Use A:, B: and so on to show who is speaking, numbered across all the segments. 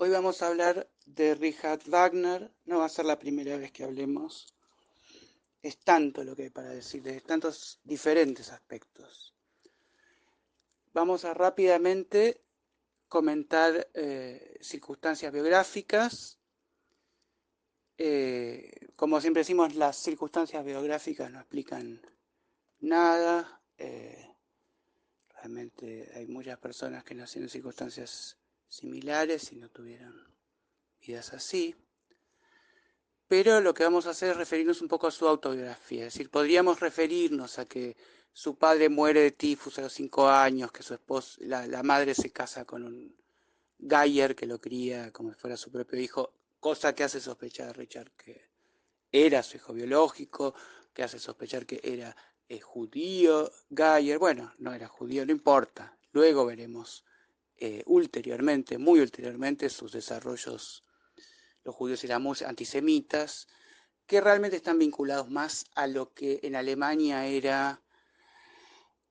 A: Hoy vamos a hablar de Richard Wagner. No va a ser la primera vez que hablemos. Es tanto lo que hay para decir, de tantos diferentes aspectos. Vamos a rápidamente comentar circunstancias biográficas. Como siempre decimos, las circunstancias biográficas no explican nada. Realmente hay muchas personas que nacieron en circunstancias similares y no tuvieron vidas así. Pero lo que vamos a hacer es referirnos un poco a su autobiografía. Es decir, podríamos referirnos a que su padre muere de tifus a los 5 años, que su esposa, la madre se casa con un Geyer que lo cría como si fuera su propio hijo, cosa que hace sospechar a Richard que era su hijo biológico, que hace sospechar que era judío, Geyer. Bueno, no era judío, no importa. Luego veremos ulteriormente, muy ulteriormente, sus desarrollos. Los judíos eran muy antisemitas, que realmente están vinculados más a lo que en Alemania era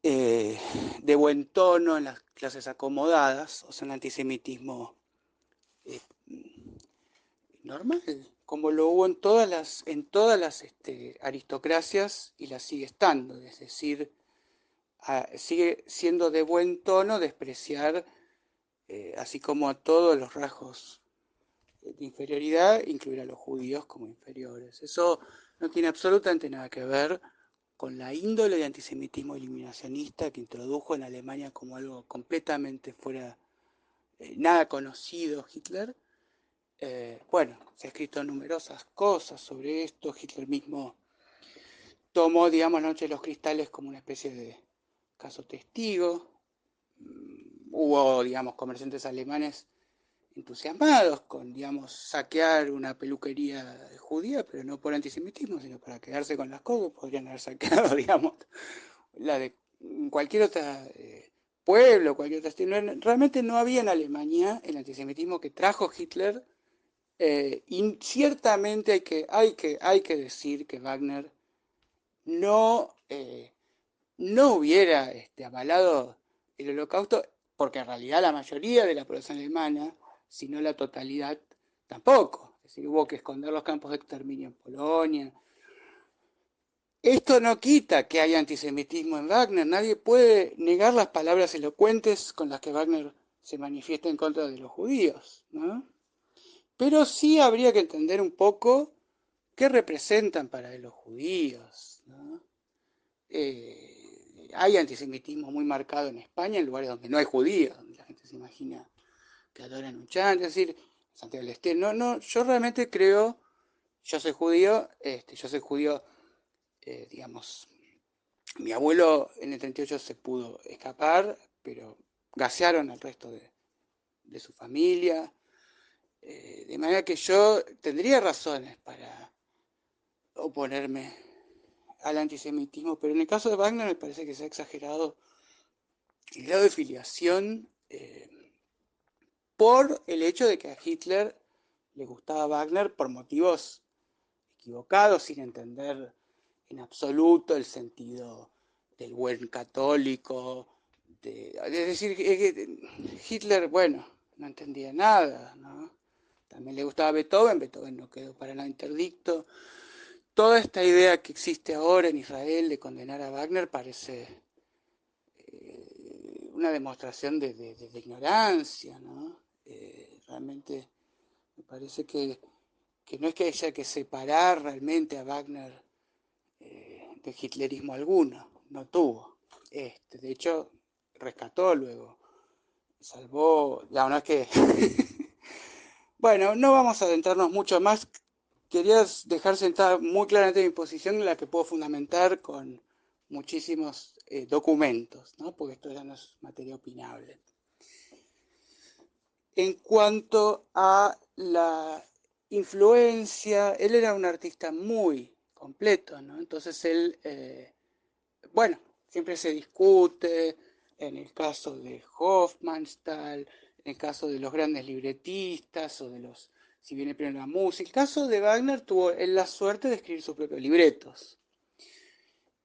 A: de buen tono en las clases acomodadas, o sea, un antisemitismo eh, normal, como lo hubo en todas las aristocracias y las sigue estando, es decir, sigue siendo de buen tono despreciar, así como a todos los rasgos de inferioridad, incluir a los judíos como inferiores. Eso no tiene absolutamente nada que ver con la índole de antisemitismo eliminacionista que introdujo en Alemania como algo completamente fuera, nada conocido Hitler. Bueno, se ha escrito numerosas cosas sobre esto. Hitler mismo tomó, digamos, la Noche de los Cristales como una especie de caso testigo. Hubo, digamos, comerciantes alemanes entusiasmados con, digamos, saquear una peluquería judía, pero no por antisemitismo, sino para quedarse con las cosas. Podrían haber saqueado, digamos, la de cualquier otra pueblo, cualquier otra estilo. Realmente no había en Alemania el antisemitismo que trajo Hitler. Y ciertamente hay que decir que Wagner no, no hubiera avalado el holocausto, porque en realidad la mayoría de la población alemana, si no la totalidad, tampoco. Es decir, hubo que esconder los campos de exterminio en Polonia. Esto no quita que haya antisemitismo en Wagner. Nadie puede negar las palabras elocuentes con las que Wagner se manifiesta en contra de los judíos, ¿no? Pero sí habría que entender un poco qué representan para él los judíos, ¿no? Hay antisemitismo muy marcado en España, en lugares donde no hay judíos, donde la gente se imagina que adoran un chancho, es decir, Santiago del Estero. No, no, yo realmente creo, yo soy judío, digamos, mi abuelo en el 38 se pudo escapar, pero gasearon al resto de su familia, de manera que yo tendría razones para oponerme al antisemitismo, pero en el caso de Wagner me parece que se ha exagerado el grado de filiación por el hecho de que a Hitler le gustaba Wagner por motivos equivocados, sin entender en absoluto el sentido del buen católico. Es decir, Hitler, bueno, no entendía nada, ¿no? También le gustaba Beethoven, Beethoven no quedó para nada interdicto. Toda esta idea que existe ahora en Israel de condenar a Wagner parece una demostración de ignorancia, ¿no? Realmente me parece que no es que haya que separar realmente a Wagner de hitlerismo alguno, no tuvo. De hecho, rescató luego, salvó, la verdad es que bueno, no vamos a adentrarnos mucho más. Quería dejar sentada muy claramente mi posición, en la que puedo fundamentar con muchísimos documentos, ¿no? Porque esto ya no es materia opinable. En cuanto a la influencia, él era un artista muy completo, ¿no? Entonces él, bueno, siempre se discute en el caso de Hofmannsthal, en el caso de los grandes libretistas o de los, si viene primero la música. El caso de Wagner tuvo él la suerte de escribir sus propios libretos.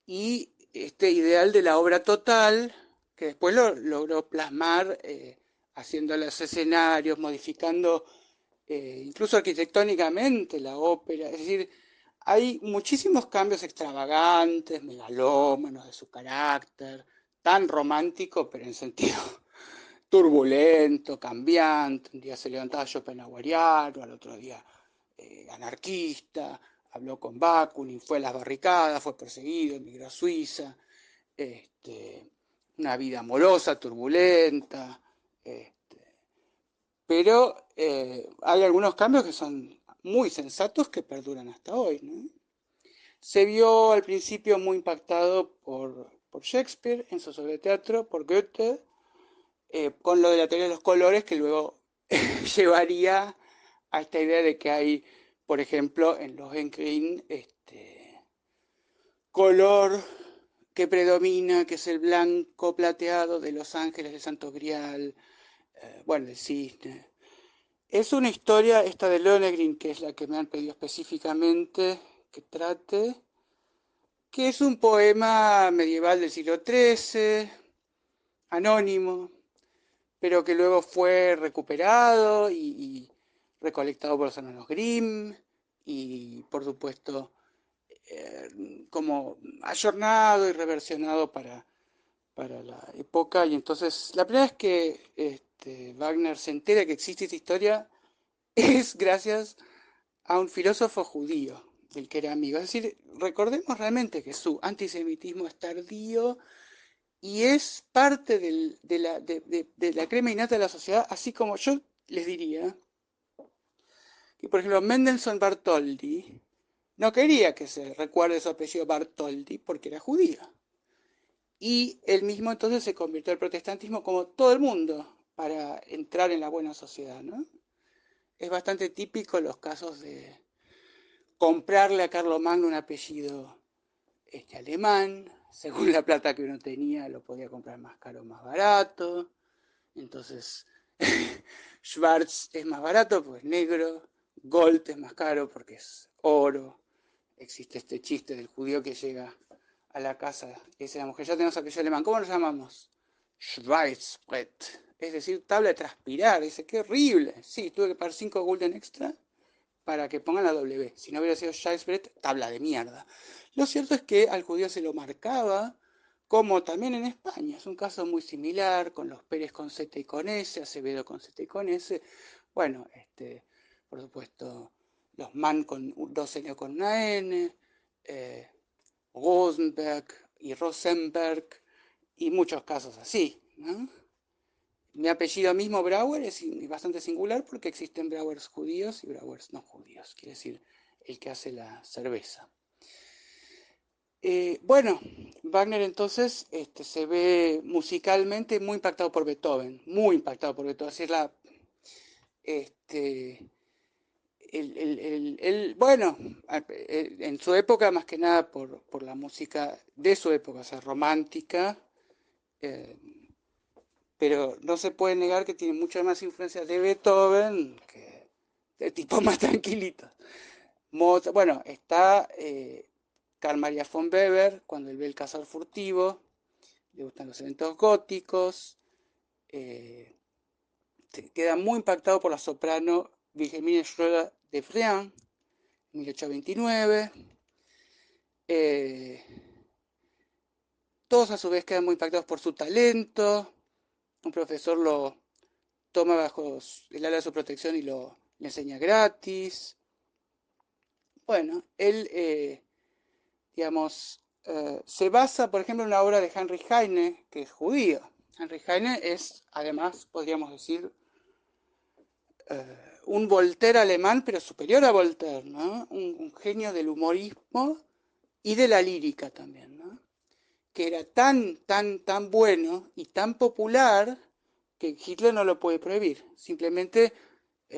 A: Y este ideal de la obra total, que después lo logró plasmar haciendo los escenarios, modificando incluso arquitectónicamente la ópera. Es decir, hay muchísimos cambios extravagantes, megalómanos de su carácter, tan romántico, pero en sentido turbulento, cambiante. Un día se levantaba schopenhaueriano, al otro día anarquista, habló con Bakunin, fue a las barricadas, fue perseguido, emigró a Suiza, este, una vida amorosa, turbulenta, pero hay algunos cambios que son muy sensatos que perduran hasta hoy, ¿no? Se vio al principio muy impactado por Shakespeare en su obras de teatro, por Goethe, con lo de la teoría de los colores que luego llevaría a esta idea de que hay, por ejemplo, en los Lohengrin, color que predomina, que es el blanco plateado de los ángeles del Santo Grial, bueno, el cisne. Es una historia, esta de Lohengrin, que es la que me han pedido específicamente que trate, que es un poema medieval del siglo XIII, anónimo, pero que luego fue recuperado y recolectado por los hermanos Grimm y, por supuesto, como ayornado y reversionado para la época. Y entonces, la primera vez que Wagner se entera que existe esta historia es gracias a un filósofo judío del que era amigo. Es decir, recordemos realmente que su antisemitismo es tardío y es parte de la crema innata de la sociedad, así como yo les diría que, por ejemplo, Mendelssohn Bartholdy no quería que se recuerde su apellido Bartholdy porque era judío. Y él mismo entonces se convirtió al protestantismo como todo el mundo para entrar en la buena sociedad, ¿no? Es bastante típico los casos de comprarle a Carlomagno un apellido alemán, según la plata que uno tenía lo podía comprar más caro o más barato, entonces Schwarz es más barato porque es negro, Gold es más caro porque es oro. Existe este chiste del judío que llega a la casa y dice la mujer, ya tenemos apellido alemán, ¿cómo lo llamamos? Schweizbrett, es decir, tabla de transpirar. Dice, qué horrible. Sí, tuve que pagar 5 gulden extra para que pongan la W. Si no hubiera sido Schweizbrett, tabla de mierda. Lo cierto es que al judío se lo marcaba, como también en España. Es un caso muy similar, con los Pérez con Z y con S, Acevedo con Z y con S. Bueno, por supuesto, los Mann con dos N con una N, Rosenberg y Rosenberg, y muchos casos así, ¿no? Mi apellido mismo, Brauer, es bastante singular porque existen Brauers judíos y Brauers no judíos, quiere decir el que hace la cerveza. Bueno, Wagner entonces se ve musicalmente muy impactado por Beethoven, muy impactado por Beethoven. Así es este, bueno, en su época más que nada por la música de su época, o sea, romántica, eh, pero no se puede negar que tiene muchas más influencias de Beethoven que de tipo más tranquilito. Mozart, bueno, está Carl Maria von Weber, cuando él ve el cazador furtivo, le gustan los eventos góticos, eh, queda muy impactado por la soprano Wilhelmine Schröder de Friant, 1829. Eh, todos a su vez quedan muy impactados por su talento. Un profesor lo toma bajo el ala de su protección y le enseña gratis. Bueno, él, digamos, se basa, por ejemplo, en una obra de Heinrich Heine, que es judío. Heinrich Heine es, además, podríamos decir, un Voltaire alemán, pero superior a Voltaire, ¿no? Un genio del humorismo y de la lírica también, ¿no? Que era tan bueno y tan popular que Hitler no lo puede prohibir. Simplemente,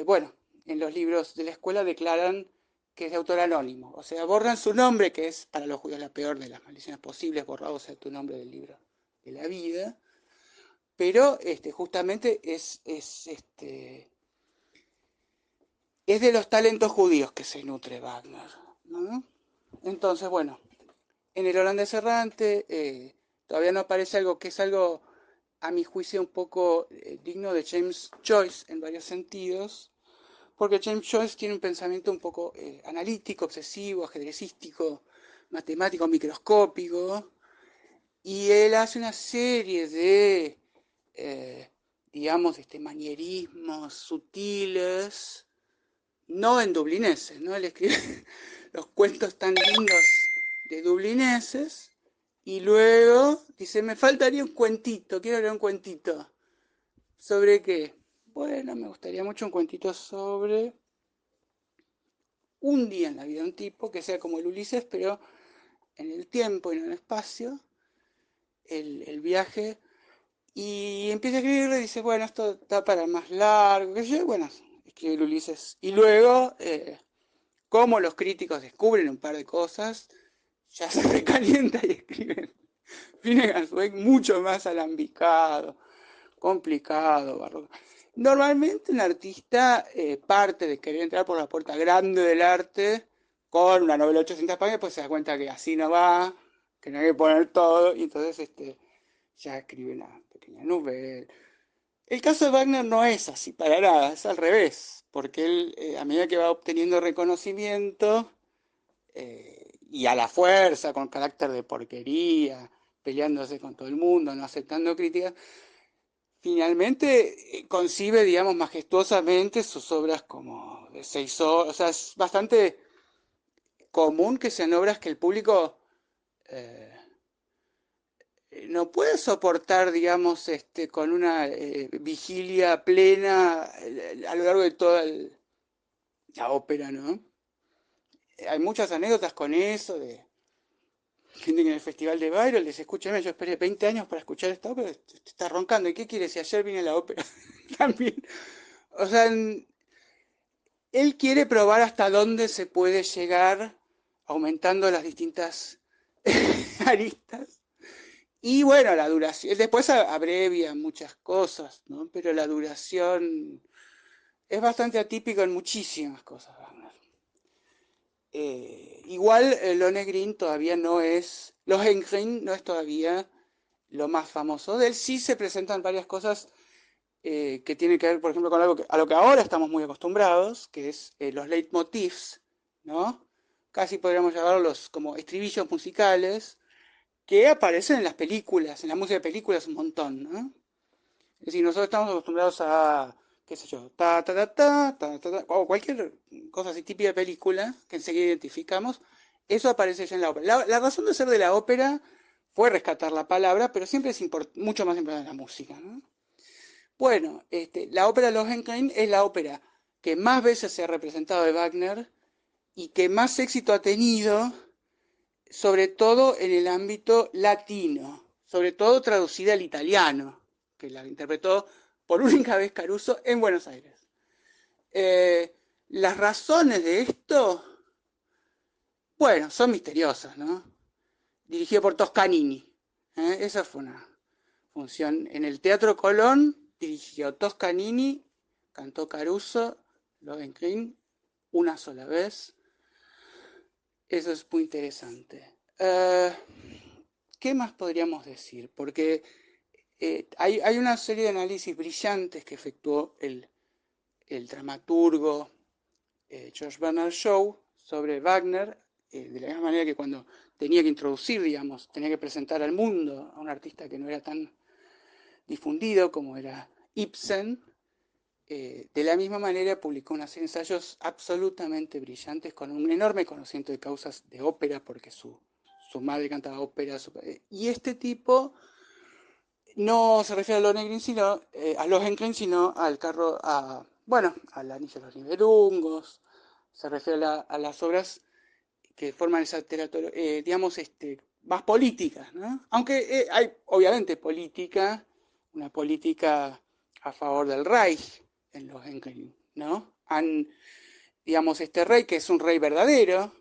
A: bueno, en los libros de la escuela declaran que es de autor anónimo. O sea, borran su nombre, que es para los judíos la peor de las maldiciones posibles, borrado sea tu nombre del libro de la vida. Pero justamente es de los talentos judíos que se nutre Wagner, ¿no? Entonces, bueno, en el holandés errante todavía no aparece algo que es algo a mi juicio, un poco digno de James Joyce en varios sentidos, porque James Joyce tiene un pensamiento un poco analítico, obsesivo, ajedrecístico, matemático, microscópico, y él hace una serie de, eh, digamos, manierismos sutiles, no en dublineses, ¿no? Él escribe los cuentos tan lindos de dublineses, y luego dice, me faltaría un cuentito, quiero leer un cuentito. ¿Sobre qué? Bueno, me gustaría mucho un cuentito sobre un día en la vida de un tipo que sea como el Ulises, pero en el tiempo y no en el espacio, el viaje, y empieza a escribirle y dice, bueno, esto está para más largo, qué sé yo, bueno, escribe el Ulises. Y luego, como los críticos descubren un par de cosas, ya se recalienta y escriben Finnegan's Wake mucho más alambicado, complicado, barroco. Normalmente un artista parte de querer entrar por la puerta grande del arte con una novela de 800 páginas, pues se da cuenta que así no va, que no hay que poner todo, y entonces ya escribe una pequeña novela. El caso de Wagner no es así para nada, es al revés, porque él, a medida que va obteniendo reconocimiento, y a la fuerza, con carácter de porquería, peleándose con todo el mundo, no aceptando críticas, finalmente concibe, digamos, majestuosamente sus obras como de 6 horas. O sea, es bastante común que sean obras que el público eh, no puede soportar, digamos, con una vigilia plena a lo largo de toda la ópera, ¿no? Hay muchas anécdotas con eso, de gente que en el Festival de Bayreuth les escucha, yo esperé 20 años para escuchar esta ópera, está roncando, ¿y qué quiere si ayer vine a la ópera? También. O sea, él quiere probar hasta dónde se puede llegar aumentando las distintas aristas. Y bueno, la duración, después abrevia muchas cosas, ¿no? Pero la duración es bastante atípico en muchísimas cosas, Wagner. Igual Lohengrin todavía no es, Lohengrin no es todavía lo más famoso de él. Sí se presentan varias cosas que tienen que ver, por ejemplo, con algo a lo que ahora estamos muy acostumbrados, que es los leitmotivs, ¿no? Casi podríamos llamarlos como estribillos musicales, que aparecen en las películas, en la música de películas un montón, ¿no? Es decir, nosotros estamos acostumbrados a, qué sé yo, ta, ta, ta, ta, ta, ta, ta, o cualquier cosa así típica de película que enseguida identificamos, eso aparece ya en la ópera. La razón de ser de la ópera fue rescatar la palabra, pero siempre es mucho más importante la música, ¿no? Bueno, la ópera Lohengrin es la ópera que más veces se ha representado de Wagner y que más éxito ha tenido, sobre todo en el ámbito latino, sobre todo traducida al italiano, que la interpretó por única vez Caruso en Buenos Aires. Las razones de esto, bueno, son misteriosas, ¿no? Dirigido por Toscanini. Esa fue una función en el Teatro Colón, dirigió Toscanini, cantó Caruso, Lohengrin, una sola vez. Eso es muy interesante. ¿Qué más podríamos decir? Porque hay una serie de análisis brillantes que efectuó el dramaturgo George Bernard Shaw sobre Wagner, de la misma manera que cuando tenía que introducir, digamos, tenía que presentar al mundo a un artista que no era tan difundido como era Ibsen, de la misma manera publicó una serie de ensayos absolutamente brillantes con un enorme conocimiento de causas de ópera, porque su madre cantaba ópera, y este tipo no se refiere a Lohengrin, sino al carro, bueno, al Anillo de los Nibelungos, se refiere a las obras que forman esa literatura, digamos, más políticas, ¿no? Aunque hay, obviamente, una política a favor del Reich en los Enkelin, ¿no? Digamos, este rey, que es un rey verdadero,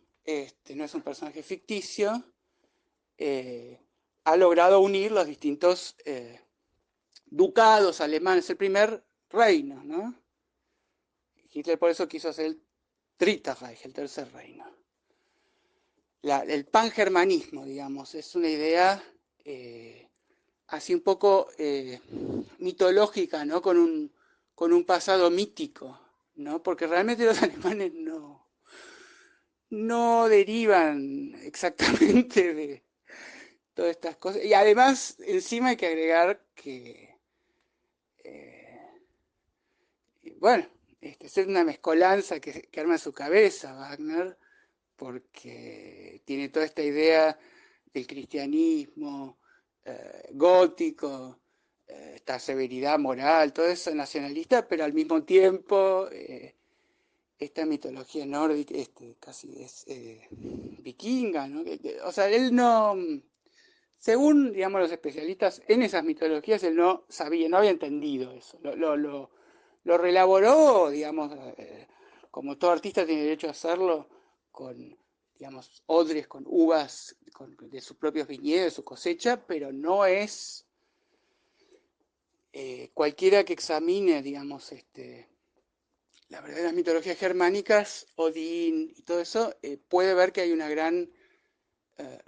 A: no es un personaje ficticio, eh, ha logrado unir los distintos ducados alemanes, el primer reino, ¿no? Hitler por eso quiso hacer el Dritte Reich, el tercer reino. El pangermanismo, digamos, es una idea así un poco mitológica, ¿no? Con un pasado mítico, ¿no? Porque realmente los alemanes no derivan exactamente de todas estas cosas. Y además, encima hay que agregar que, eh, bueno, es una mezcolanza que arma su cabeza Wagner, porque tiene toda esta idea del cristianismo gótico, esta severidad moral, todo eso nacionalista, pero al mismo tiempo esta mitología nórdica, casi es vikinga, ¿no? O sea, él no, según, digamos, los especialistas, en esas mitologías él no sabía, no había entendido eso. Lo reelaboró, digamos, como todo artista tiene derecho a hacerlo, con, digamos, odres, con uvas de sus propios viñedos, de su cosecha, pero no es cualquiera que examine, digamos, las verdaderas mitologías germánicas, Odín y todo eso, puede ver que hay una gran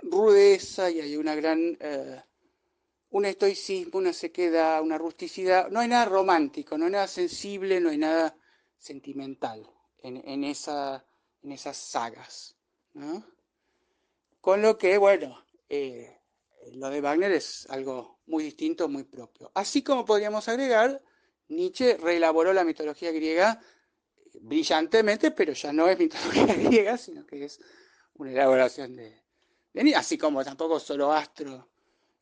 A: rudeza y hay una gran un estoicismo, una sequedad, una rusticidad. No hay nada romántico, no hay nada sensible, no hay nada sentimental en esas sagas, ¿no? Con lo que, bueno, lo de Wagner es algo muy distinto, muy propio. Así como podríamos agregar, Nietzsche reelaboró la mitología griega brillantemente, pero ya no es mitología griega, sino que es una elaboración de Nietzsche, así como tampoco Zoroastro,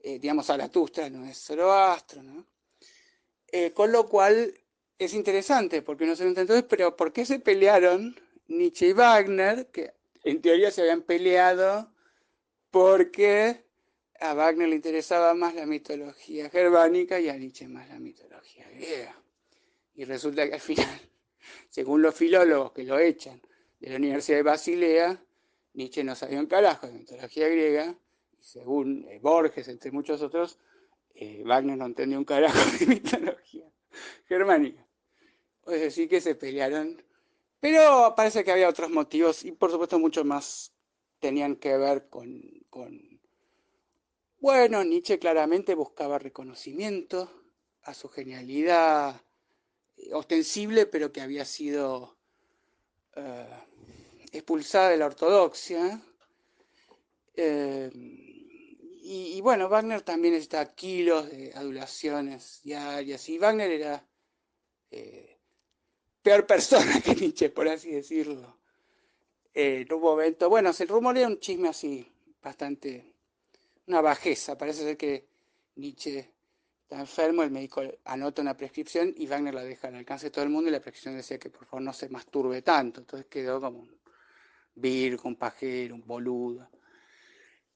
A: digamos, Zaratustra no es Zoroastro, ¿no? Con lo cual es interesante, porque no se lo entonces, pero ¿por qué se pelearon Nietzsche y Wagner? Que en teoría se habían peleado porque a Wagner le interesaba más la mitología germánica y a Nietzsche más la mitología griega. Y resulta que al final, según los filólogos que lo echan de la Universidad de Basilea, Nietzsche no sabía un carajo de mitología griega, y según Borges, entre muchos otros, Wagner no entendía un carajo de mitología germánica. Es decir, que se pelearon. Pero parece que había otros motivos y por supuesto mucho más tenían que ver con bueno, Nietzsche claramente buscaba reconocimiento a su genialidad ostensible, pero que había sido eh, expulsada de la ortodoxia. Eh, y bueno, Wagner también está kilos de adulaciones diarias. Y Wagner era eh, peor persona que Nietzsche, por así decirlo. En un momento, bueno, se rumorea un chisme así, bastante, una bajeza. Parece ser que Nietzsche está enfermo, el médico anota una prescripción y Wagner la deja al alcance de todo el mundo y la prescripción decía que por favor no se masturbe tanto. Entonces quedó como un virgo, un pajero, un boludo.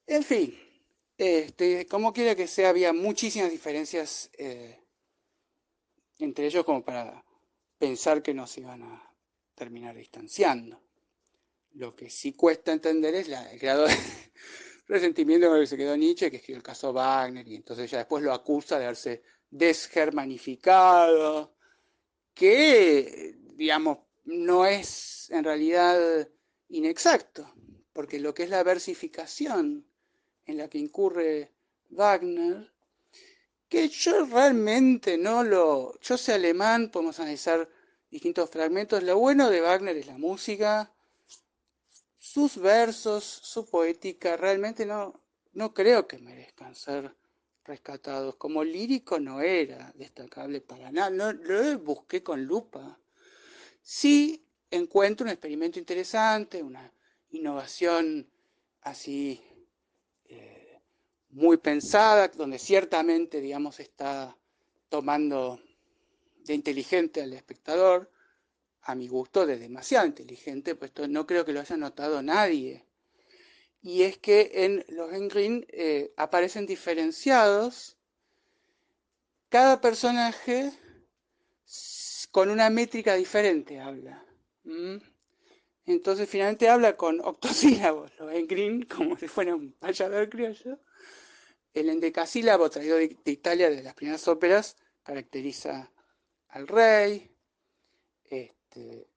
A: En fin, como quiera que sea, había muchísimas diferencias entre ellos como para pensar que nos iban a terminar distanciando. Lo que sí cuesta entender es el grado de resentimiento con el que se quedó Nietzsche, que escribió el caso Wagner, y entonces ya después lo acusa de haberse desgermanificado, que, digamos, no es en realidad inexacto, porque lo que es la versificación en la que incurre Wagner, que yo realmente no lo... Yo sé alemán, podemos analizar distintos fragmentos. Lo bueno de Wagner es la música, sus versos, su poética, realmente no creo que merezcan ser rescatados. Como lírico no era destacable para nada, no lo busqué con lupa. Sí encuentro un experimento interesante, una innovación así muy pensada, donde ciertamente, digamos, está tomando de inteligente al espectador, a mi gusto de demasiado inteligente, pues no creo que lo haya notado nadie. Y es que en los Green aparecen diferenciados cada personaje con una métrica diferente habla. ¿Mm? Entonces finalmente habla con octosílabos, los Green, como si fuera un payador criollo. El endecasílabo traído de Italia de las primeras óperas caracteriza al rey.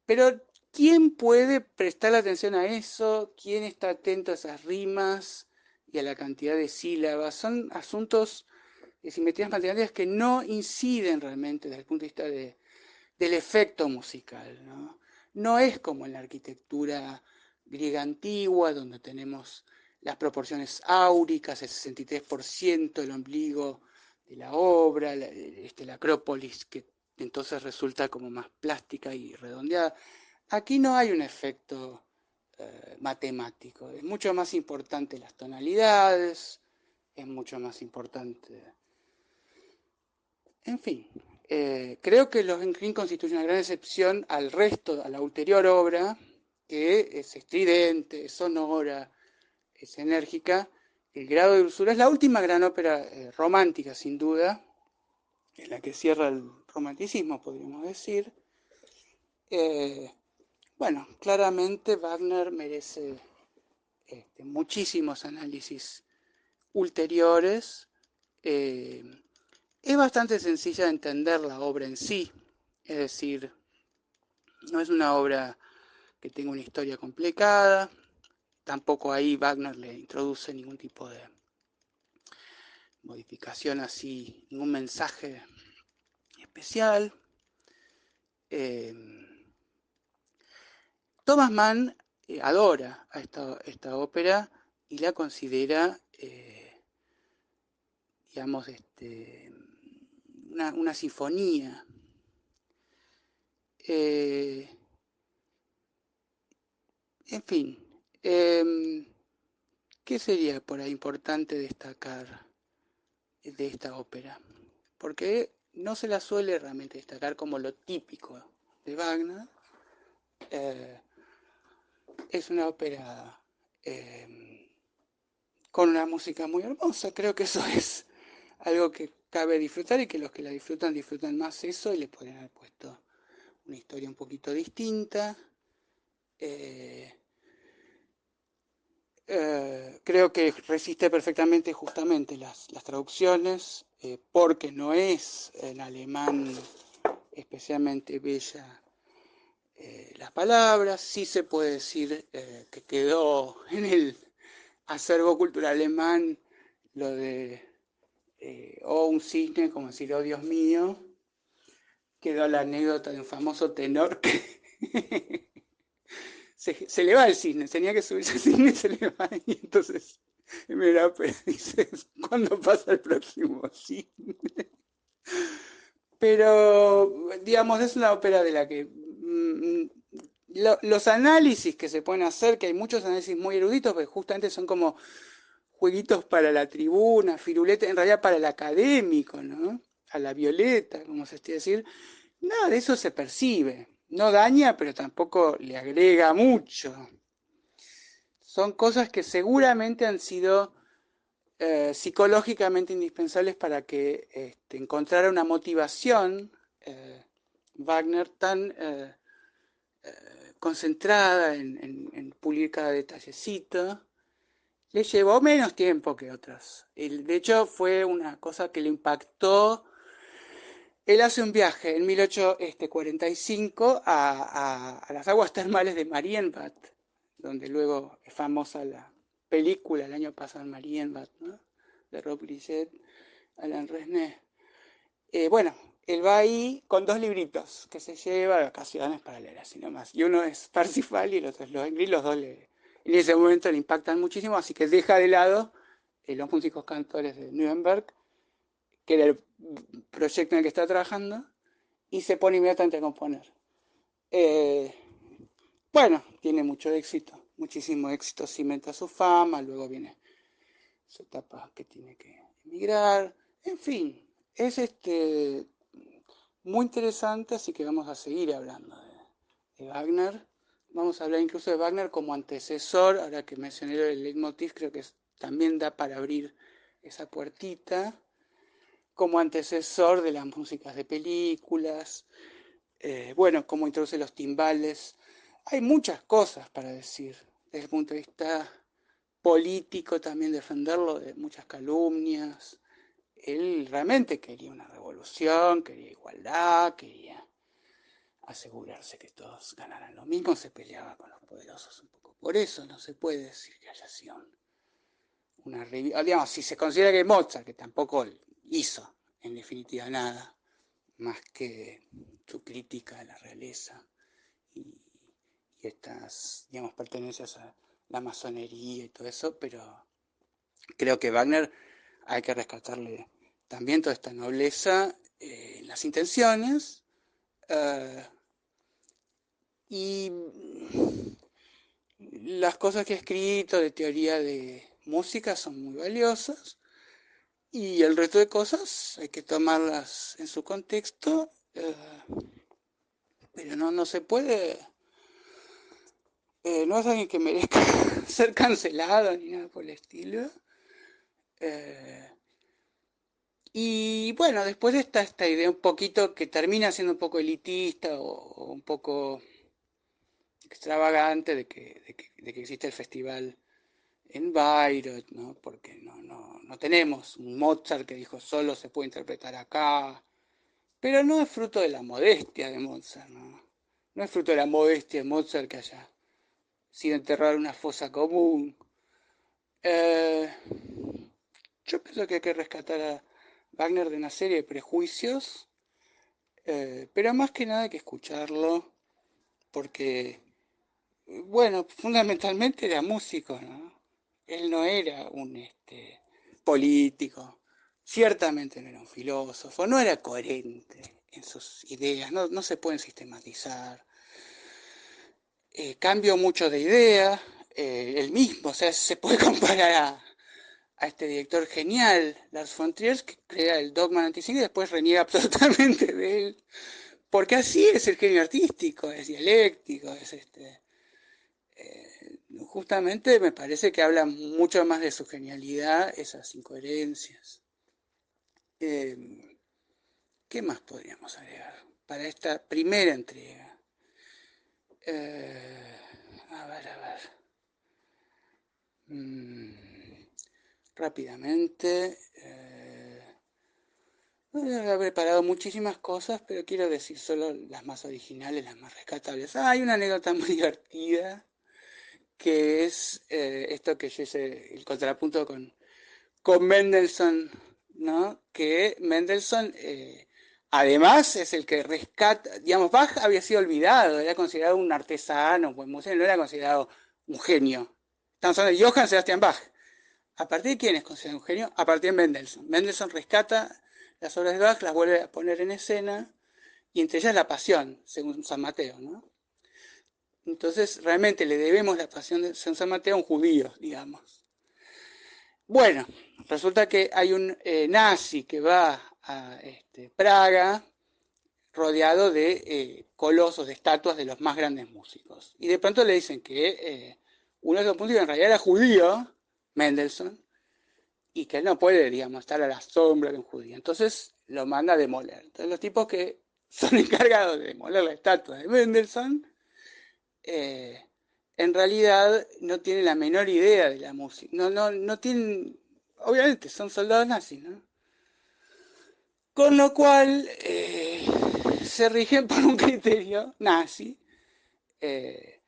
A: Pero ¿quién puede prestar atención a eso? ¿Quién está atento a esas rimas y a la cantidad de sílabas? Son asuntos simetrías matemáticas que no inciden realmente desde el punto de vista del efecto musical, ¿no? No es como en la arquitectura griega antigua, donde tenemos las proporciones áuricas, el 63%, el ombligo de la obra, la Acrópolis, que entonces resulta como más plástica y redondeada. Aquí no hay un efecto matemático, es mucho más importante las tonalidades, es mucho más importante, en fin, creo que los Green constituyen una gran excepción al resto, a la ulterior obra, que es estridente, es sonora, es enérgica. El grado de Úrsula es la última gran ópera romántica, sin duda, en la que cierra el romanticismo, podríamos decir. Eh, bueno, claramente Wagner merece muchísimos análisis ulteriores. Eh, es bastante sencilla de entender la obra en sí, es decir, no es una obra que tenga una historia complicada, tampoco ahí Wagner le introduce ningún tipo de modificación así, ningún mensaje especial. Eh, Thomas Mann adora a esta ópera y la considera, digamos, una sinfonía. Eh, en fin, ¿qué sería por ahí importante destacar de esta ópera? Porque no se la suele realmente destacar como lo típico de Wagner. Eh, es una ópera con una música muy hermosa, creo que eso es algo que cabe disfrutar y que los que la disfrutan más eso y le podrían haber puesto una historia un poquito distinta. Eh, Creo que resiste perfectamente justamente las traducciones, porque no es en alemán especialmente bella las palabras. Sí se puede decir que quedó en el acervo cultural alemán lo de un cisne, como decir, oh Dios mío. Quedó la anécdota de un famoso tenor que se le va el cisne, tenía que subirse al cisne y se le va, y entonces mira, pues dice, ¿cuándo pasa el próximo cisne? Pero, digamos, es una ópera de la que los análisis que se pueden hacer, que hay muchos análisis muy eruditos, que justamente son como jueguitos para la tribuna, firulete, en realidad para el académico, ¿no? A la violeta, como se esté decir, nada de eso se percibe. No daña, pero tampoco le agrega mucho. Son cosas que seguramente han sido psicológicamente indispensables para que encontrara una motivación Wagner tan concentrada en pulir cada detallecito. Le llevó menos tiempo que otras. De hecho, fue una cosa que le impactó. Él hace un viaje en 1845 a las aguas termales de Marienbad, donde luego es famosa la película el año pasado en Marienbad, ¿no? De Rob Grisset, Alan Resnais. Bueno, él va ahí con dos libritos que se lleva a Ocasiones para leer así nomás. Y uno es Parsifal y el otro es Lohengrin, los dos en ese momento le impactan muchísimo, así que deja de lado los músicos cantores de Nuremberg, que era el proyecto en el que está trabajando, y se pone inmediatamente a componer. Eh, bueno, tiene mucho éxito, muchísimo éxito, cimenta su fama, luego viene su etapa que tiene que emigrar, en fin, es muy interesante, así que vamos a seguir hablando de Wagner. Vamos a hablar incluso de Wagner como antecesor, ahora que mencioné el leitmotiv, creo que también da para abrir esa puertita, como antecesor de las músicas de películas, bueno, cómo introduce los timbales. Hay muchas cosas para decir desde el punto de vista político, también defenderlo de muchas calumnias. Él realmente quería una revolución, quería igualdad, quería asegurarse que todos ganaran lo mismo, se peleaba con los poderosos un poco. Por eso no se puede decir que haya sido una digamos, si se considera que Mozart, que tampoco hizo, en definitiva, nada más que su crítica a la realeza y, y estas, digamos, pertenencias a la masonería y todo eso, pero creo que Wagner hay que rescatarle también toda esta nobleza en las intenciones eh, y las cosas que ha escrito de teoría de música son muy valiosas y el resto de cosas hay que tomarlas en su contexto, pero no se puede, no es alguien que merezca ser cancelado ni nada por el estilo. Eh, y bueno, después está esta idea un poquito que termina siendo un poco elitista o un poco extravagante de que existe el festival en Bayreuth, ¿no? Porque no tenemos un Mozart que dijo solo se puede interpretar acá, pero no es fruto de la modestia de Mozart, ¿no? No es fruto de la modestia de Mozart que haya sido enterrado en una fosa común. Eh, yo pienso que hay que rescatar a Wagner de una serie de prejuicios, pero más que nada hay que escucharlo, porque, bueno, fundamentalmente era músico, ¿no? Él no era un político, ciertamente no era un filósofo, no era coherente en sus ideas, no se pueden sistematizar. Cambió mucho de idea, él mismo, o sea, se puede comparar a este director genial, Lars von Trier, que crea el Dogma 95 y después reniega totalmente de él, porque así es el genio artístico, es dialéctico, justamente me parece que habla mucho más de su genialidad, esas incoherencias. Eh, ¿Qué más podríamos agregar para esta primera entrega? Eh, a ver. Mm, rápidamente. He preparado muchísimas cosas, pero quiero decir solo las más originales, las más rescatables. Hay una anécdota muy divertida, que es esto que yo hice, el contrapunto con Mendelssohn, ¿no? Que Mendelssohn, además, es el que rescata, digamos, Bach había sido olvidado, era considerado un artesano, buen músico, no era considerado un genio. Estamos hablando de Johann Sebastian Bach. ¿A partir de quién es considerado un genio? A partir de Mendelssohn. Mendelssohn rescata las obras de Bach, las vuelve a poner en escena, y entre ellas la pasión, según San Mateo, ¿no? Entonces, realmente le debemos la pasión de San Mateo a un judío, digamos. Bueno, resulta que hay un nazi que va a Praga rodeado de colosos, de estatuas de los más grandes músicos. Y de pronto le dicen que uno de los músicos en realidad era judío, Mendelssohn, y que él no puede, digamos, estar a la sombra de un judío. Entonces lo manda a demoler. Entonces los tipos que son encargados de demoler la estatua de Mendelssohn, eh, en realidad no tienen la menor idea de la música. No tienen, obviamente son soldados nazis, ¿no? Con lo cual se rigen por un criterio nazi, eh,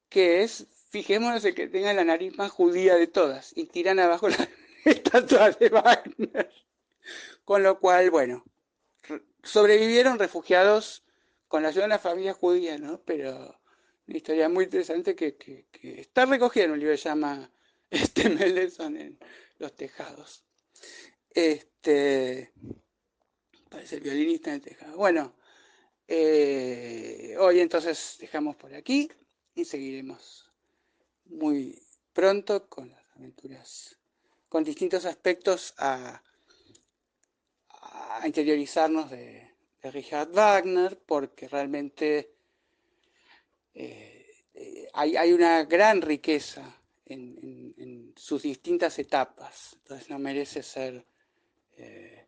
A: que es, fijémonos el que tenga la nariz más judía de todas, y tiran abajo la estatua de Wagner. Con lo cual, bueno, sobrevivieron refugiados con la ayuda de una familia judía, ¿no? Pero una historia muy interesante que está recogida en un libro que se llama Mendelssohn en los tejados. Este, parece el violinista en el tejado. Bueno, hoy entonces dejamos por aquí y seguiremos muy pronto con las aventuras, con distintos aspectos a interiorizarnos de Richard Wagner, porque realmente hay una gran riqueza en sus distintas etapas, entonces no merece ser eh,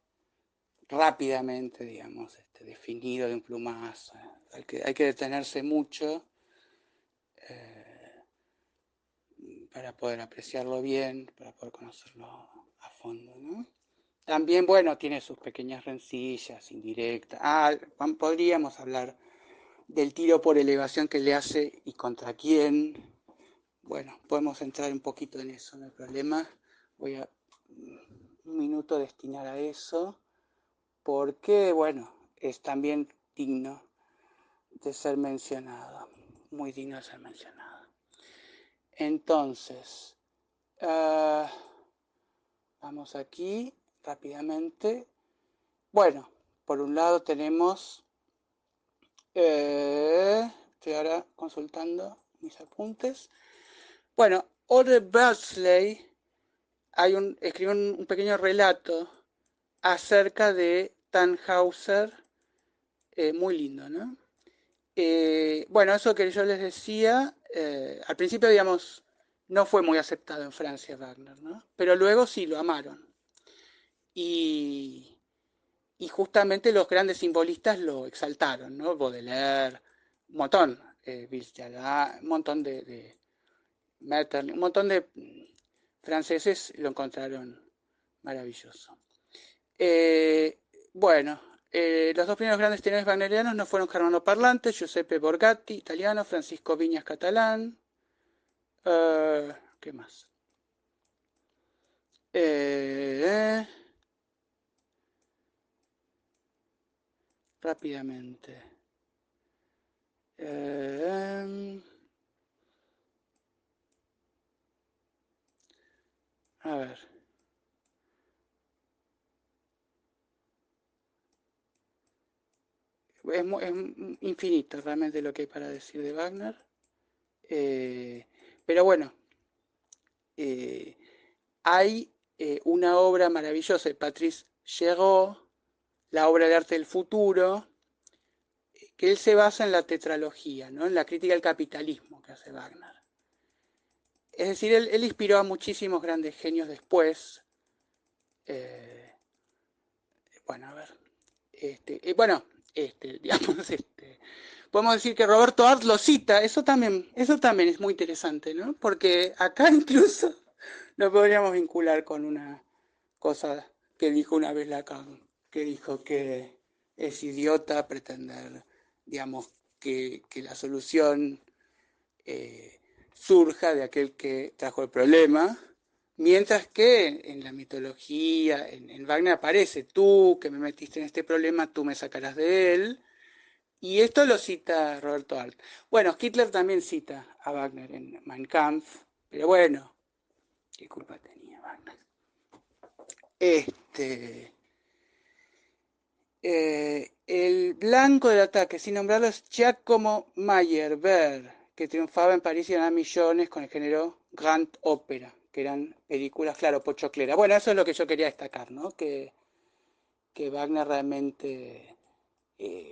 A: rápidamente, digamos, definido de un plumazo. Hay que detenerse mucho para poder apreciarlo bien, para poder conocerlo a fondo, ¿no? También, bueno, tiene sus pequeñas rencillas, indirectas. Podríamos hablar del tiro por elevación que le hace y contra quién. Bueno, podemos entrar un poquito en eso, no hay problema. Voy a un minuto destinar a eso, porque, bueno, es también digno de ser mencionado, muy digno de ser mencionado. Entonces, vamos aquí rápidamente. Bueno, por un lado tenemos, estoy ahora consultando mis apuntes. Bueno, Ode Bradley escribió un pequeño relato acerca de Tannhäuser, muy lindo, ¿no? Bueno, eso que yo les decía, al principio, digamos, no fue muy aceptado en Francia Wagner, ¿no? Pero luego sí, lo amaron. Y, y justamente los grandes simbolistas lo exaltaron, ¿no? Baudelaire, un montón, un montón de Metternich, un montón de franceses lo encontraron maravilloso. Eh, bueno, los dos primeros grandes tenores wagnerianos no fueron Germano Parlante, Giuseppe Borgatti, italiano, Francisco Viñas, catalán. ¿Qué más? Rápidamente. A ver. Es infinito realmente lo que hay para decir de Wagner. Pero bueno, eh, hay una obra maravillosa de Patrice Chéreau, la obra de arte del futuro, que él se basa en la tetralogía, ¿no? En la crítica del capitalismo que hace Wagner. Es decir, él inspiró a muchísimos grandes genios después. Eh, bueno, a ver. Bueno, digamos, podemos decir que Roberto Art lo cita, eso también es muy interesante, ¿no? Porque acá incluso lo podríamos vincular con una cosa que dijo una vez Lacan, que dijo que es idiota pretender, digamos, que la solución eh, surja de aquel que trajo el problema, mientras que en la mitología, en Wagner aparece, tú que me metiste en este problema, tú me sacarás de él, y esto lo cita Roberto Alt. Bueno, Hitler también cita a Wagner en Mein Kampf, pero bueno, qué culpa tenía Wagner. El blanco del ataque, sin nombrarlo, es Giacomo Meyerbeer, que triunfaba en París y ganaba millones con el género Grand Opera, que eran películas, claro, pochocleras. Bueno, eso es lo que yo quería destacar, ¿no? Que Wagner realmente,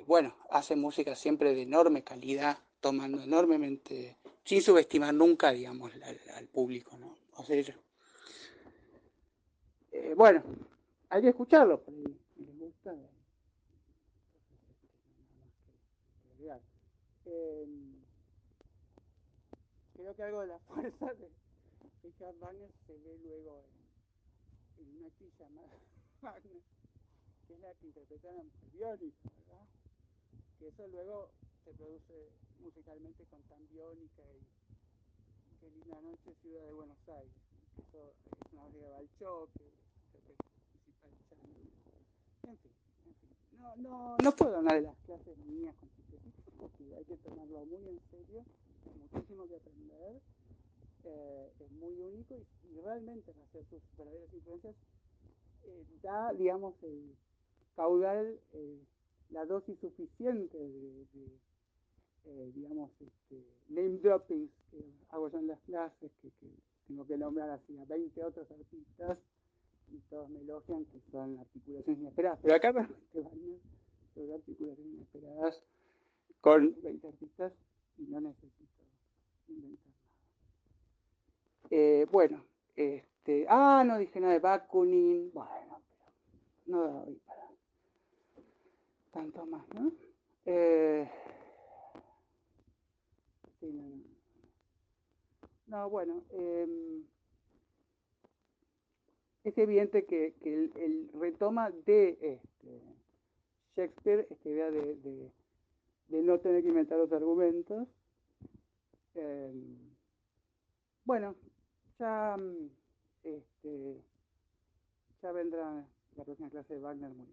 A: bueno, hace música siempre de enorme calidad, tomando enormemente, sin subestimar nunca, digamos, al público, ¿no? O sea, bueno, hay que escucharlo, si les gusta. Eh, Creo que algo de la fuerza de Richard Wagner se ve luego en una actriz llamada Wagner, que es la que interpretaron Biónica, ¿verdad? Que eso luego se produce musicalmente con Tan Biónica y Qué linda noche, ciudad de Buenos Aires. Eso es una música de Balchó, que es el principal channel. En fin, en fin. No puedo hablar de las clases mías con sintetización porque hay que tomarlo muy en serio, hay muchísimo que aprender. Es muy único y realmente en hacer sus verdaderas influencias da, digamos, el caudal, la dosis suficiente digamos, name dropping que hago yo en las clases, que tengo que nombrar así a 20 otros artistas y todos me elogian que son articulaciones inesperadas. Pero acá realmente van a ser articulaciones inesperadas con 20 artistas y no necesito inventar. Bueno, no dije nada de Bakunin. Bueno, pero no doy para tanto más, ¿no? Sí, no. No, bueno, es evidente que él retoma de Shakespeare esta idea de no tener que inventar los argumentos. Eh, bueno, ya, ya vendrá la próxima clase de Wagner muy